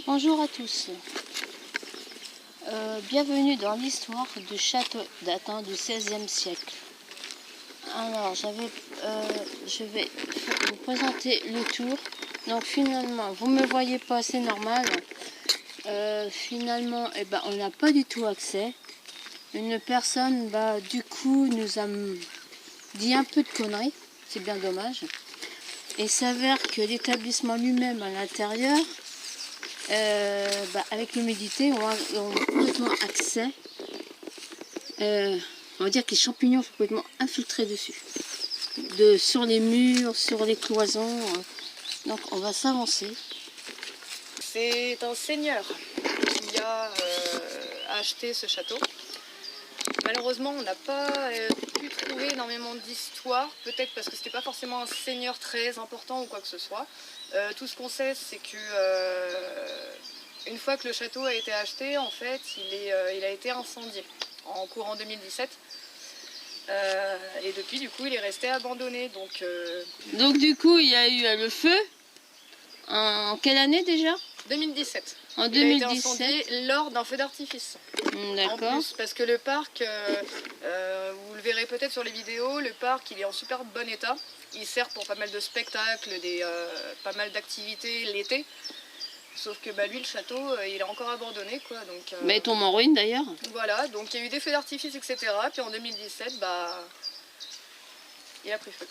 Bonjour à tous, bienvenue dans l'histoire du château datant du XVIe siècle. Alors je vais vous présenter le tour. Donc finalement, vous me voyez pas, c'est normal. Finalement, on n'a pas du tout accès. Une personne du coup nous a dit un peu de conneries, c'est bien dommage. Et il s'avère que l'établissement lui-même à l'intérieur, avec l'humidité, on a complètement accès. On va dire que les champignons sont complètement infiltrés dessus. Sur les murs, sur les cloisons. Donc on va s'avancer. C'est un seigneur qui a acheté ce château. Malheureusement, on n'a pas pu trouver énormément d'histoire, peut-être parce que c'était pas forcément un seigneur très important ou quoi que ce soit. Tout ce qu'on sait, c'est que une fois que le château a été acheté, en fait, il a été incendié en courant 2017. Et depuis, du coup, il est resté abandonné. Donc du coup, il y a eu le feu. En quelle année déjà? 2017. En Il a été 2017. incendié lors d'un feu d'artifice. D'accord. En plus, parce que le parc, vous le verrez peut-être sur les vidéos, le parc il est en super bon état. Il sert pour pas mal de spectacles, pas mal d'activités l'été. Sauf que lui, le château, il est encore abandonné, quoi. Donc, Mais il tombe en ruine d'ailleurs. Voilà, donc il y a eu des feux d'artifice, etc. Puis en 2017, il a pris feu.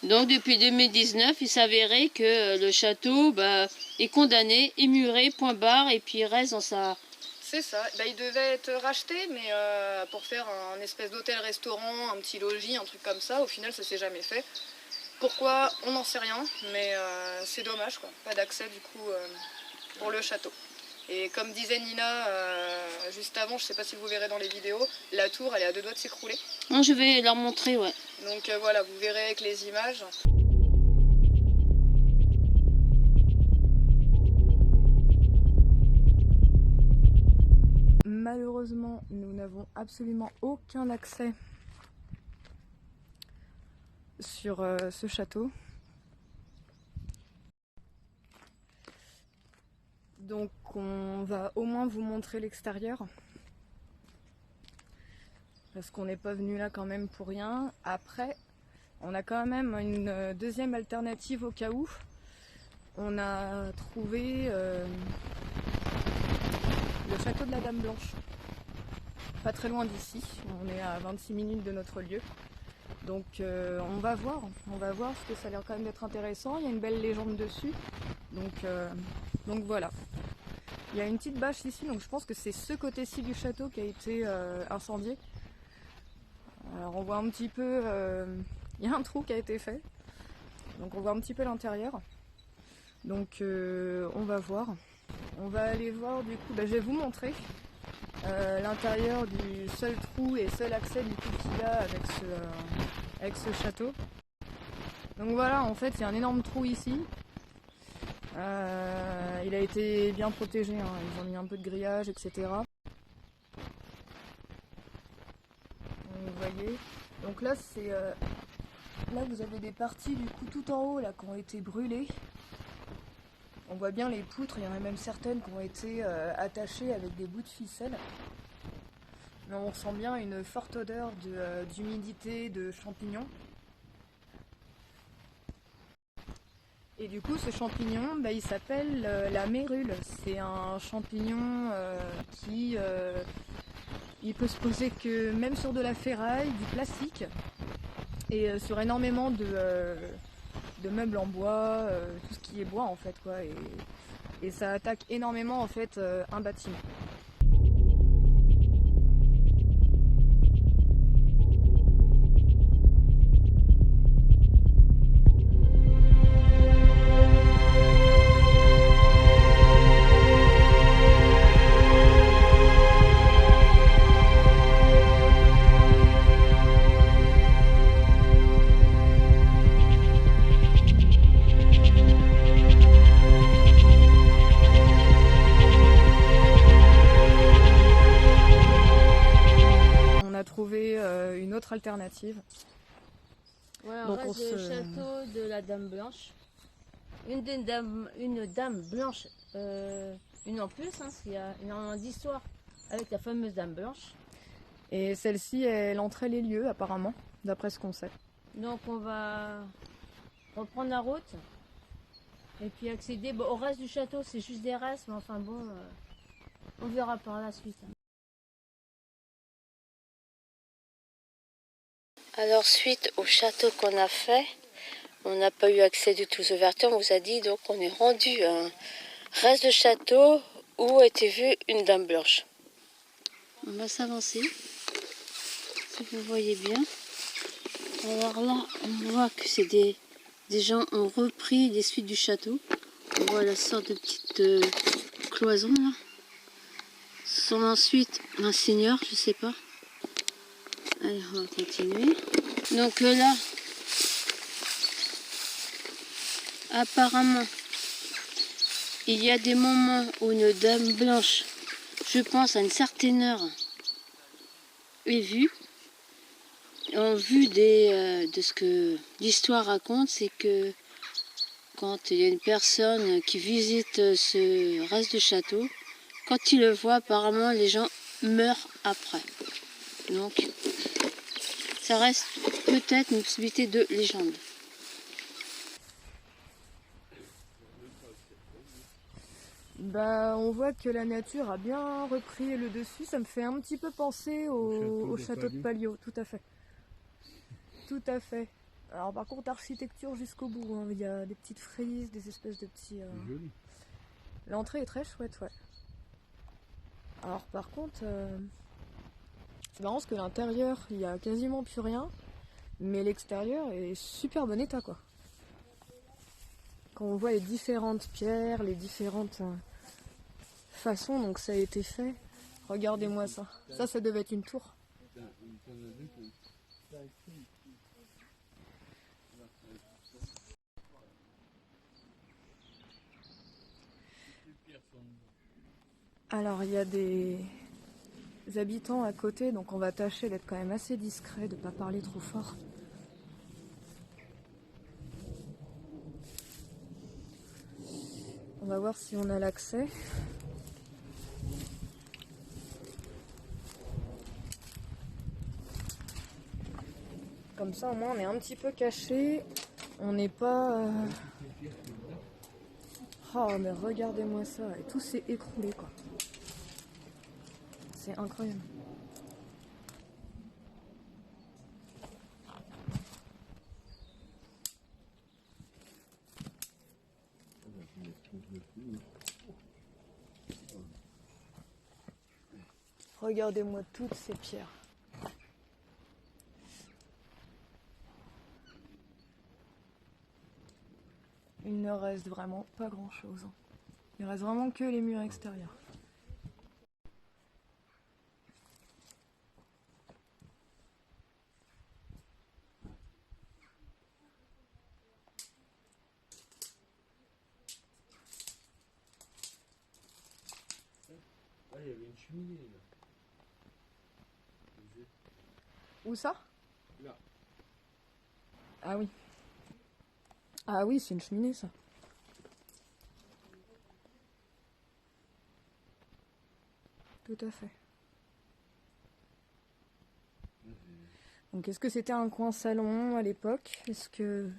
Donc depuis 2019, il s'avérait que le château est condamné, est muré, point barre, et puis il reste dans sa... C'est ça, il devait être racheté, mais pour faire un espèce d'hôtel-restaurant, un petit logis, un truc comme ça, au final ça s'est jamais fait. Pourquoi, on n'en sait rien, mais c'est dommage, quoi. Pas d'accès du coup pour le château. Et comme disait Nina juste avant, je sais pas si vous verrez dans les vidéos, la tour elle est à deux doigts de s'écrouler. Non, je vais leur montrer, ouais. Donc voilà, vous verrez avec les images. Malheureusement, nous n'avons absolument aucun accès sur ce château. Donc on va au moins vous montrer l'extérieur. Parce qu'on n'est pas venu là quand même pour rien. Après, on a quand même une deuxième alternative au cas où. On a trouvé le château de la Dame Blanche. Pas très loin d'ici, on est à 26 minutes de notre lieu. Donc on va voir parce que ça a l'air quand même d'être intéressant. Il y a une belle légende dessus. Donc voilà. Il y a une petite bâche ici, donc je pense que c'est ce côté-ci du château qui a été incendié. Alors on voit un petit peu, il y a un trou qui a été fait, donc on voit un petit peu l'intérieur. Donc on va voir. On va aller voir du coup, je vais vous montrer l'intérieur du seul trou et seul accès du coup qu'il y a avec ce château. Donc voilà, en fait il y a un énorme trou ici. Il a été bien protégé, hein. Ils ont mis un peu de grillage, etc. Vous voyez. Donc là c'est là vous avez des parties du coup tout en haut là qui ont été brûlées. On voit bien les poutres, il y en a même certaines qui ont été attachées avec des bouts de ficelle. Mais on ressent bien une forte odeur d'humidité, de champignons. Et du coup ce champignon, il s'appelle la mérule. C'est un champignon qui il peut se poser que même sur de la ferraille, du plastique et sur énormément de meubles en bois, tout ce qui est bois en fait quoi, et ça attaque énormément en fait un bâtiment. Trouver une autre alternative. Voilà, donc reste le château de la Dame Blanche. Une dame blanche une en plus, hein, parce qu'il y a énormément d'histoires avec la fameuse Dame Blanche. Et celle-ci, elle entrait les lieux, apparemment, d'après ce qu'on sait. Donc on va reprendre la route et puis accéder au reste du château. C'est juste des restes, mais enfin bon, on verra par la suite. Alors suite au château qu'on a fait, on n'a pas eu accès du tout aux ouvertures, on vous a dit, donc on est rendu à un reste de château où a été vue une Dame Blanche. On va s'avancer, si vous voyez bien. Alors là, on voit que c'est des gens ont repris les suites du château. On voit la sorte de petite cloison là. Sont ensuite un seigneur, je sais pas. Allez, on va continuer. Donc là, apparemment, il y a des moments où une Dame Blanche, je pense à une certaine heure, est vue. En vue de ce que l'histoire raconte, c'est que quand il y a une personne qui visite ce reste de château, quand il le voit, apparemment les gens meurent après. Donc ça reste peut-être une possibilité de légende. Bah, on voit que la nature a bien repris le dessus. Ça me fait un petit peu penser au château de Palio, tout à fait. Tout à fait. Alors par contre, architecture jusqu'au bout, hein. Il y a des petites frises, des espèces de petits... Joli. L'entrée est très chouette, ouais. Alors par contre, c'est marrant parce que l'intérieur, il y a quasiment plus rien, mais l'extérieur est super bon état, quoi. Quand on voit les différentes pierres, les différentes façons dont ça a été fait, regardez-moi ça. Ça devait être une tour. Alors il y a des habitants à côté, donc on va tâcher d'être quand même assez discret, de ne pas parler trop fort. On va voir si on a l'accès. Comme ça au moins on est un petit peu caché, on n'est pas... Oh mais regardez-moi ça, et tout s'est écroulé quoi. C'est incroyable. Regardez-moi toutes ces pierres. Il ne reste vraiment pas grand chose. Il reste vraiment que les murs extérieurs. Ah, il y avait une cheminée là. Où ça? Là. Ah oui. Ah oui, c'est une cheminée ça. Tout à fait. Donc est-ce que c'était un coin salon à l'époque? Est-ce que...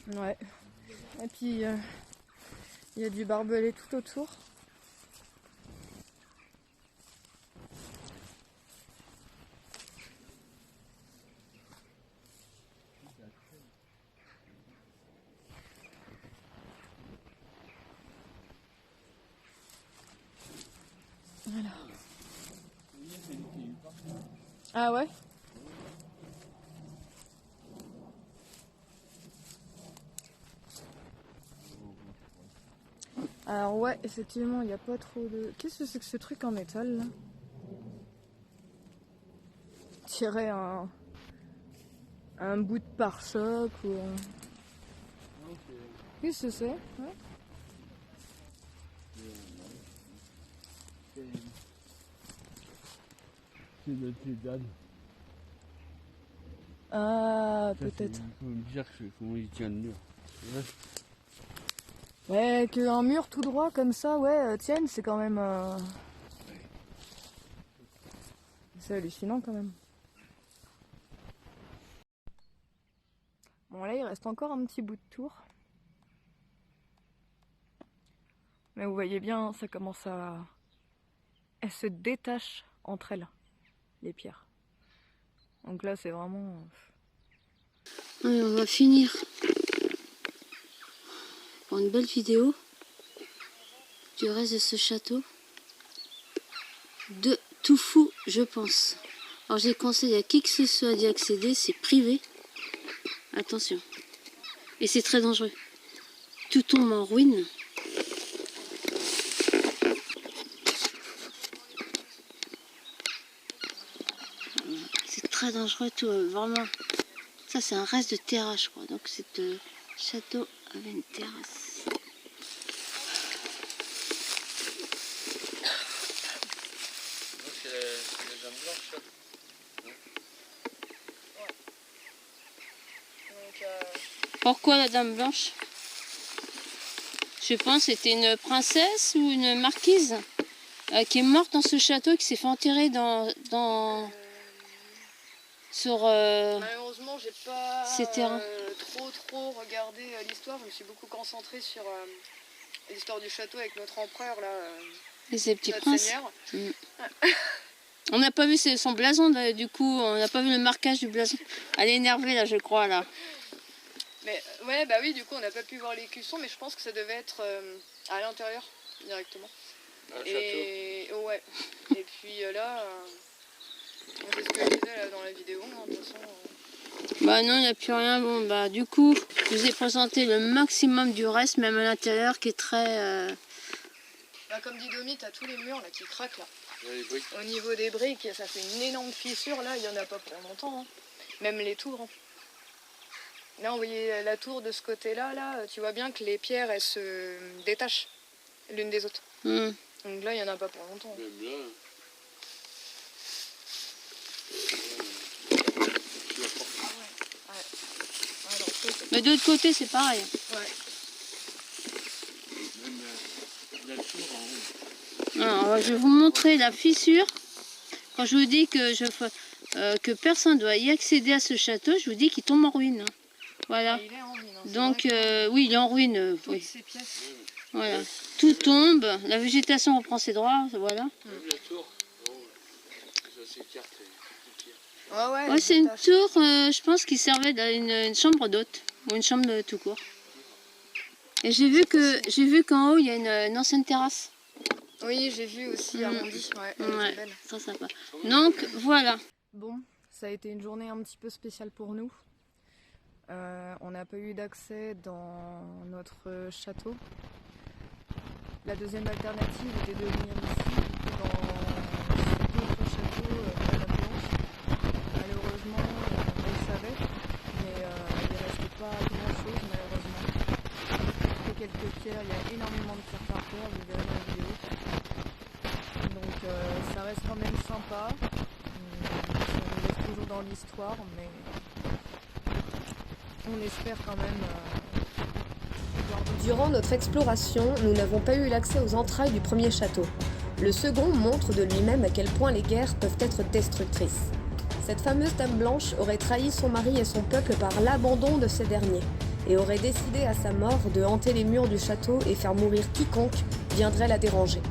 Ouais. Et puis il y a du barbelé tout autour. Alors. Ah ouais? Alors ouais, effectivement, il n'y a pas trop de... Qu'est-ce que c'est que ce truc en métal là? Je dirais un bout de pare-choc ou... Qu'est-ce que c'est? Ouais. C'est de tes dames. Ah, Ça, peut-être. c'est un peu bizarre comment il tient le mur. Ouais. Ouais, qu'un mur tout droit comme ça, ouais, tienne, c'est quand même... C'est hallucinant quand même. Bon là, il reste encore un petit bout de tour. Mais vous voyez bien, ça commence à... Elles se détachent entre elles, les pierres. Donc là, c'est vraiment... Ouais, on va finir pour une belle vidéo du reste de ce château de tout fou, je pense. Alors j'ai conseillé à qui que ce soit d'y accéder, c'est privé. Attention. Et c'est très dangereux. Tout tombe en ruine. C'est très dangereux, tout, vraiment. Ça, c'est un reste de terrasse, je crois. Donc, c'est le château avait une terrasse. C'est la dame blanche, ça. Pourquoi la dame blanche? Je pense que c'était une princesse ou une marquise qui est morte dans ce château et qui s'est fait enterrer sur Malheureusement, j'ai pas ces terrains. trop regardé l'histoire. Je me suis beaucoup concentrée sur l'histoire du château avec notre empereur là. Et ces petits Notre princes. seigneur. On n'a pas vu son blason du coup, on n'a pas vu le marquage du blason. Elle est énervée là, je crois là. Mais ouais, bah oui, du coup, on n'a pas pu voir les cuissons, mais je pense que ça devait être à l'intérieur directement. Ah, le Et ouais. Et puis là, c'est ce que je disais là, dans la vidéo. Hein, de toute façon, Bah non, il n'y a plus rien. Bon bah du coup, je vous ai présenté le maximum du reste, même à l'intérieur, qui est très... bah, comme dit Domi, t'as tous les murs là qui craquent là. Ouais, les briques. Au niveau des briques, ça fait une énorme fissure là, il n'y en a pas pour longtemps. Hein. Même les tours. Hein. Là, vous voyez la tour de ce côté-là, là, tu vois bien que les pierres, elles se détachent l'une des autres. Hmm. Donc là, il n'y en a pas pour longtemps. Même là. Mais de l'autre côté, c'est pareil. Ouais. Même la tour en haut. Alors, je vais vous montrer la fissure. Quand je vous dis que personne ne doit y accéder à ce château, je vous dis qu'il tombe en ruine. Hein. Voilà. Et il est en ruine. Hein, Donc, oui, il est en ruine. toutes Oui. ces pièces. Voilà. Tout tombe, la végétation reprend ses droits. Voilà. Même la tour en haut. Ça s'écarte. Ouais, Ouais, c'est une tour, je pense, qui servait d'une chambre d'hôte. Ou une chambre de tout court. Et j'ai vu qu'en haut, il y a une ancienne terrasse. Oui, j'ai vu aussi arrondi. Ouais, elle Ouais, était belle. très sympa. Donc, voilà. Bon, ça a été une journée un petit peu spéciale pour nous. On n'a pas eu d'accès dans notre château. La deuxième alternative était de venir ici, dans cet autre château de la Dame Blanche. Malheureusement, on le savait, mais il ne restait pas grand-chose malheureusement. Il y a quelques pierres, il y a énormément de pierres par terre, vous verrez dans la vidéo. Donc ça reste quand même sympa. Ça nous laisse toujours dans l'histoire, mais on espère quand même pouvoir... Durant notre exploration, nous n'avons pas eu l'accès aux entrailles du premier château. Le second montre de lui-même à quel point les guerres peuvent être destructrices. Cette fameuse Dame Blanche aurait trahi son mari et son peuple par l'abandon de ces derniers, et aurait décidé à sa mort de hanter les murs du château et faire mourir quiconque viendrait la déranger.